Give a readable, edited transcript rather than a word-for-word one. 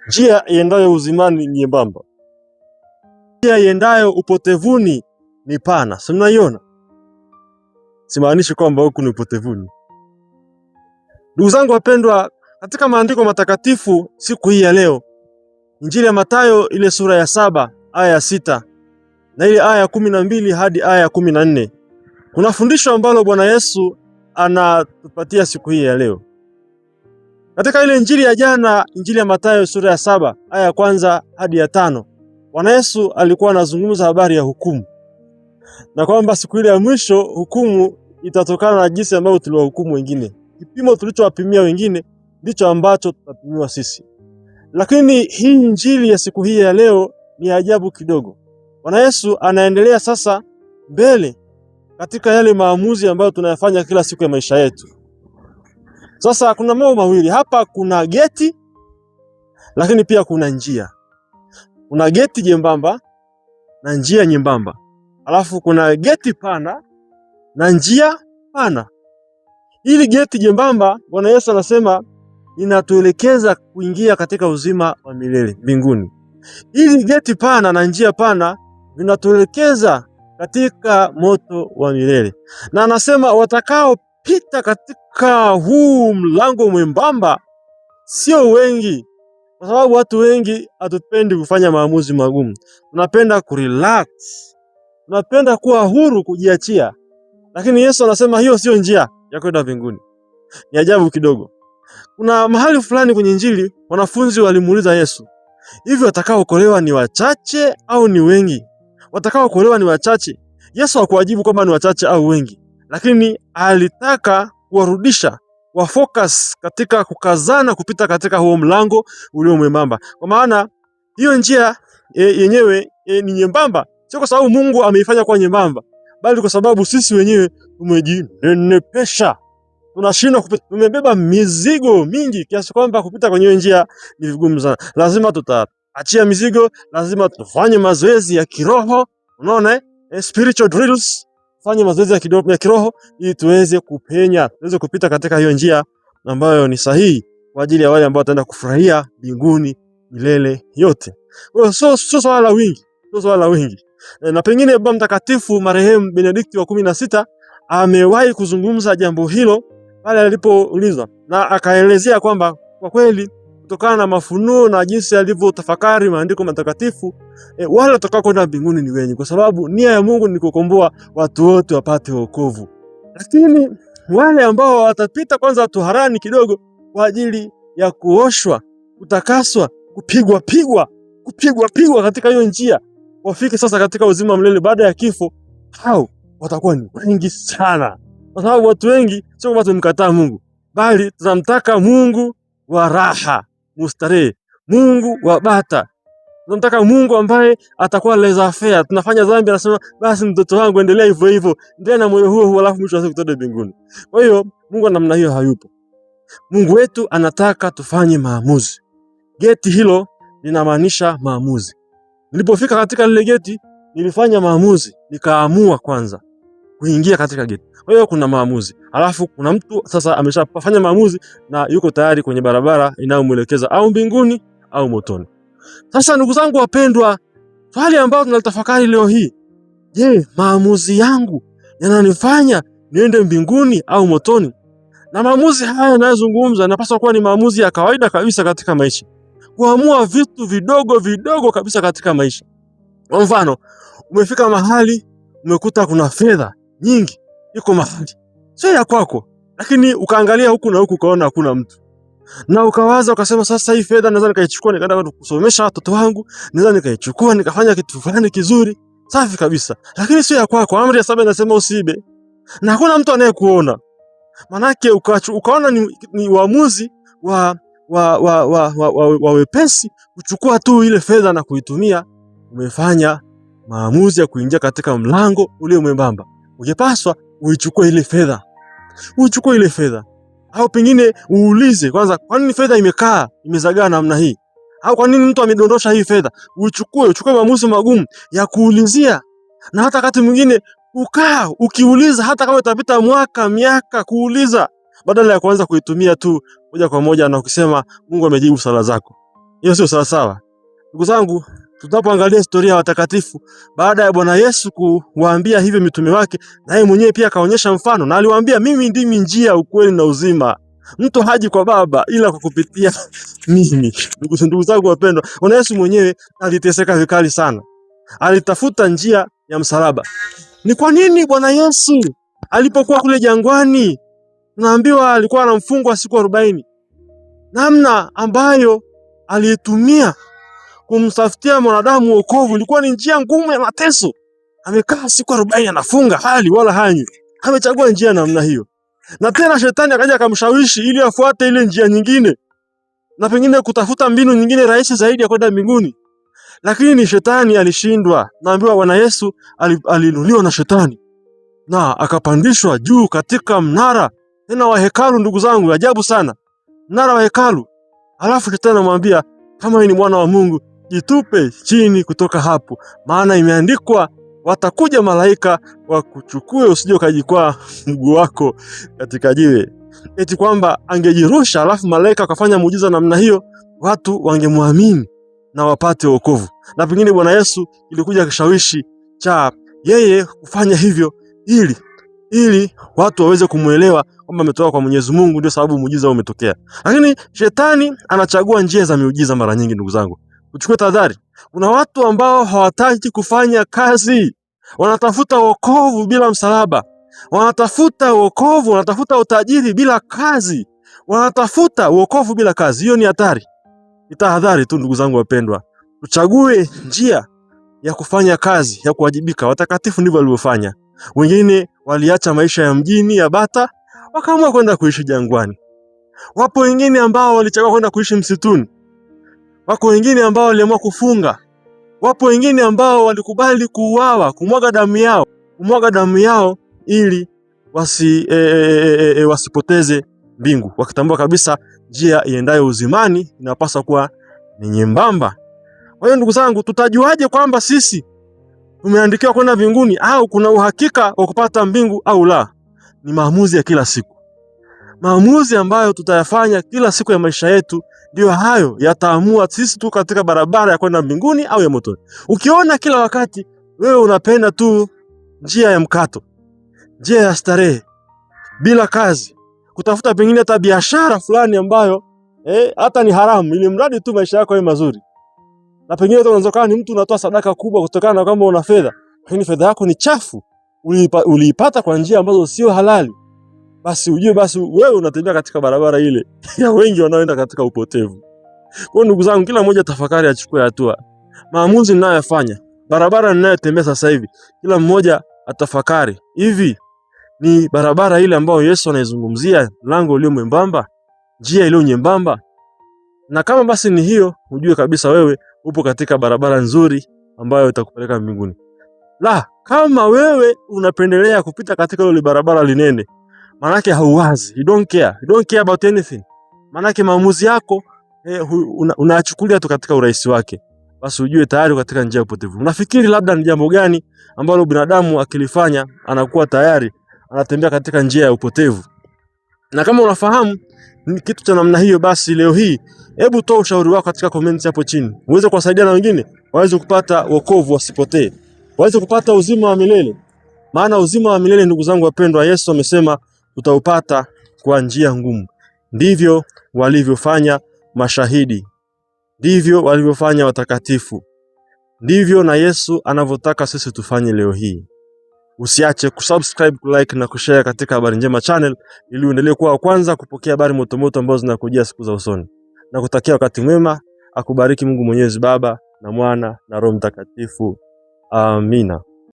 Njia iendayo uzimani ni nyembamba, njia iendayo upotevuni ni pana. Si mnaiona? Simaanishi kwamba huku ni upotevuni. Ndugu zangu wapendwa, katika maandiko matakatifu siku hii ya leo, Injili ya Mathayo ile sura ya 7 aya ya 6 na ile aya ya 12 hadi aya ya 14, kuna fundisho ambalo Bwana Yesu anatupatia siku hii ya leo. Katika ile injili ya jana, Injili ya Mathayo sura ya 7 aya ya 1 hadi ya 5, Bwana Yesu alikuwa anazungumza habari ya hukumu, na kwamba siku ile ya mwisho hukumu itatokana na jinsi ambavyo tuliwahukumu wengine. Kipimo tulichowapimia wengine ndicho ambacho tutapimiwa sisi. Lakini hii injili ya siku hii ya leo ni ajabu kidogo. Bwana Yesu anaendelea sasa mbele katika yale maamuzi ambayo tunayafanya kila siku ya maisha yetu. Sasa kuna mambo mawili hapa, kuna geti lakini pia kuna njia. Kuna geti jembamba na njia nyembamba, alafu kuna geti pana na njia pana. Ili geti jembamba, Bwana Yesu anasema inatuelekeza kuingia katika uzima wa milele mbinguni. Ili geti pana na njia pana vinatuelekeza katika moto wa milele, na anasema watakaopita katika huu mlango mwembamba sio wengi, kwa sababu watu wengi hatupendi kufanya maamuzi magumu. Tunapenda kurelax, tunapenda kuwa huru, kujiachia. Lakini Yesu anasema hiyo sio njia ya kwenda mbinguni. Ni ajabu kidogo. Kuna mahali fulani kwenye Injili wanafunzi walimuuliza Yesu, hivi watakaookolewa ni wachache au ni wengi? Watakaookolewa ni wachache. Yesu hakuwajibu kwamba ni wachache au wengi, lakini alitaka kuwarudisha wa focus katika kukazana kupita katika huo mlango ulio mwembamba. Kwa maana hiyo njia yenyewe ni nyembamba, sio kwa sababu Mungu ameifanya kuwa nyembamba, bali kwa sababu sisi wenyewe tumejinenepesha. Tunashindwa kupita, tumebeba mizigo mingi kiasi kwamba kupita kwenye njia ni vigumu sana. Lazima tutaachia mizigo, lazima tufanye mazoezi ya kiroho. Unaona spiritual drills, fanye mazoezi ya kiroho ili tuweze kupenya, tuweze kupita katika hiyo njia ambayo ni sahihi kwa ajili ya wale ambao wataenda kufurahia mbinguni milele yote. Kwa hiyo sio swala la wingi, sio swala la wingi. Na pengine Baba Mtakatifu marehemu Benedikti wa 16 amewahi kuzungumza jambo hilo pale alipoulizwa, na akaelezea kwamba kwa kweli kutokana na mafunuo na jinsi alivyotafakari maandiko matakatifu, wale watakao kwenda mbinguni ni wengi, kwa sababu nia ya Mungu ni kukomboa watu wote wapate wokovu. Lakini wale ambao watapita kwanza toharani kidogo kwa ajili ya kuoshwa, kutakaswa, kupigwa katika hiyo njia, wafike sasa katika uzima wa milele baada ya kifo, hao watakuwa ni wengi sana. Kwa sababu watu wengi sio kwamba tumkataa Mungu, bali tunamtaka Mungu wa raha, mustarehe, Mungu wa bata. Tunamtaka Mungu ambaye atakuwa laissez-faire. Tunafanya dhambi, anasema basi mtoto wangu endelea hivyo hivyo, endelea na moyo huo, alafu mwisho wa siku tutaenda mbinguni. Kwa hiyo Mungu namna hiyo hayupo. Mungu wetu anataka tufanye maamuzi. Geti hilo linamaanisha maamuzi. Nilipofika katika lile geti, nilifanya maamuzi, nikaamua kwanza kuingia katika geti. Kwa hiyo kuna maamuzi. Alafu kuna mtu sasa ameshafanya maamuzi na yuko tayari kwenye barabara inayomwelekeza au mbinguni au motoni. Sasa ndugu zangu wapendwa, swali ambalo tunalitafakari leo hii, je, maamuzi yangu yananifanya niende mbinguni au motoni? Na maamuzi haya yanayozungumza yanapaswa kuwa ni maamuzi ya kawaida kabisa katika maisha. Kuamua vitu vidogo vidogo kabisa katika maisha. Kwa mfano, umefika mahali umekuta kuna fedha nyingi iko mahali sio ya kwako, lakini ukaangalia huku na huku ukaona hakuna mtu, na ukawaza ukasema, sasa hii fedha naweza nikaichukua nikaenda kusomesha watoto wangu, naweza nikaichukua nikafanya kitu fulani kizuri safi kabisa, lakini sio ya kwako. Amri ya 7 inasema usiibe, na hakuna mtu anayekuona. Manake ukaona ni uamuzi wa wepesi kuchukua tu ile fedha na kuitumia. Umefanya maamuzi ya kuingia katika mlango ule mwembamba. Ungepaswa uichukue ile fedha. Au pengine uulize kwanza, kwa nini fedha imezagaa namna hii? Au kwa nini mtu amedondosha hii fedha? Uchukue maamuzi magumu ya kuulizia. Na hata wakati mwingine ukiuliza, hata kama itapita miaka kuuliza, badala ya kuanza kuitumia tu moja kwa moja na ukisema Mungu amejibu sala zako. Hiyo sio sawa sawa. Ndugu zangu, tunapoangalia historia ya watakatifu, baada ya Bwana Yesu kuwaambia hivyo mitume wake, na yeye mwenyewe pia akaonyesha mfano na aliwaambia, mimi ndimi njia, ukweli na uzima. Mtu haji kwa Baba ila kwa kupitia mimi. Ndugu zangu wapendwa, Bwana Yesu mwenyewe aliteseka vikali sana. Alitafuta njia ya msalaba. Ni kwa nini Bwana Yesu alipokuwa kule jangwani, tunaambiwa alikuwa anamfungwa siku 40, namna ambayo aliitumia kumtafutia mwanadamu wokovu ilikuwa ni njia ngumu ya mateso. Amekaa siku 40 anafunga, hali wala hanywi. Amechagua njia namna hiyo. Na tena shetani akaja akamshawishi ili afuate ile njia nyingine, na pengine kutafuta mbinu nyingine rahisi zaidi ya kwenda mbinguni. Lakini ni shetani alishindwa. Naambiwa Bwana Yesu aliinuliwa na shetani na akapandishwa juu katika mnara tena wa hekalu. Ndugu zangu, ajabu sana. Mnara wa hekalu. Alafu shetani anamwambia, kama wewe ni mwana wa Mungu, jitupe chini kutoka hapo, maana imeandikwa, watakuja malaika wakuchukue usije ukajikwaa mguu wako katika jiwe. Eti kwamba angejirusha alafu malaika akafanya muujiza namna hiyo, watu wangemwamini na wapate wokovu. Na pengine Bwana Yesu ilikuja kishawishi cha yeye kufanya hivyo ili watu waweze kumuelewa kwamba ametoka kwa Mwenyezi Mungu, ndio sababu muujiza umetokea. Lakini shetani anachagua njia za miujiza mara nyingi. Ndugu zangu, uchukue tahadhari. Kuna watu ambao hawataki kufanya kazi, wanatafuta wokovu bila msalaba, wanatafuta wokovu, wanatafuta utajiri bila kazi, wanatafuta wokovu bila kazi. Hiyo ni hatari. Ni tahadhari tu ndugu zangu wapendwa, tuchague njia ya kufanya kazi, ya kuwajibika. Watakatifu ndivyo walivyofanya. Wengine waliacha maisha ya mjini ya bata, wakaamua kwenda kuishi jangwani. Wapo wengine ambao walichagua kwenda kuishi msituni. Wako wengine ambao waliamua kufunga. Wapo wengine ambao walikubali kuuawa, kumwaga damu yao ili wasipoteze mbingu, wakitambua kabisa njia iendayo uzimani inapaswa kuwa ni nyembamba. Kwa hiyo ndugu zangu, tutajuaje kwamba sisi tumeandikiwa kwenda mbinguni au kuna uhakika wa kupata mbingu au la? Ni maamuzi ya kila siku. Maamuzi ambayo tutayafanya kila siku ya maisha yetu ndio hayo yataamua sisi tu katika barabara ya kwenda mbinguni au ya motoni. Ukiona kila wakati wewe unapenda tu njia ya mkato, njia ya starehe, bila kazi, kutafuta pengine hata biashara fulani ambayo hata ni haramu, ili mradi tu maisha yako yawe mazuri. Na pengine unaweza kuwa ni mtu unatoa sadaka kubwa kutokana na kwamba una fedha, lakini fedha yako ni chafu, uliipata kwa njia ambazo sio halali. Basi ujue basi wewe unatembea katika barabara ile ya wengi wanaoenda katika upotevu. Kwa ndugu zangu, kila mmoja tafakari, achukue hatua. Maamuzi ninayoyafanya, barabara ninayotembea sasa hivi, kila mmoja atafakari, hivi ni barabara ile ambayo Yesu anaizungumzia, mlango ulio mwembamba, njia iliyo nyembamba? Na kama basi ni hiyo, ujue kabisa wewe upo katika barabara nzuri ambayo itakupeleka mbinguni. La, kama wewe unapendelea kupita katika ile barabara linene, manake hauwazi, you don't care about anything, manake maamuzi yako unachukulia tu katika urahisi wake, basi ujue tayari katika njia ya upotevu. Unafikiri labda ni jambo gani ambalo binadamu akilifanya anakuwa tayari anatembea katika njia ya upotevu? Na kama unafahamu kitu cha namna hiyo, basi leo hii hebu toa ushauri wako katika comments hapo chini, uweze kuwasaidia na wengine waweze kupata wokovu, wasipotee, waweze kupata uzima wa milele. Maana uzima wa milele, ndugu zangu wapendwa, Yesu amesema tutaupata kwa njia ngumu. Ndivyo walivyofanya mashahidi, ndivyo walivyofanya watakatifu, ndivyo na Yesu anavyotaka sisi tufanye leo hii. Usiache kusubscribe, kulike na kushare katika Habari Njema channel ili uendelee kuwa wa kwanza kupokea habari motomoto ambazo zinakujia siku za usoni. Na kutakia wakati mwema. Akubariki Mungu Mwenyezi, Baba na Mwana na Roho Mtakatifu. Amina.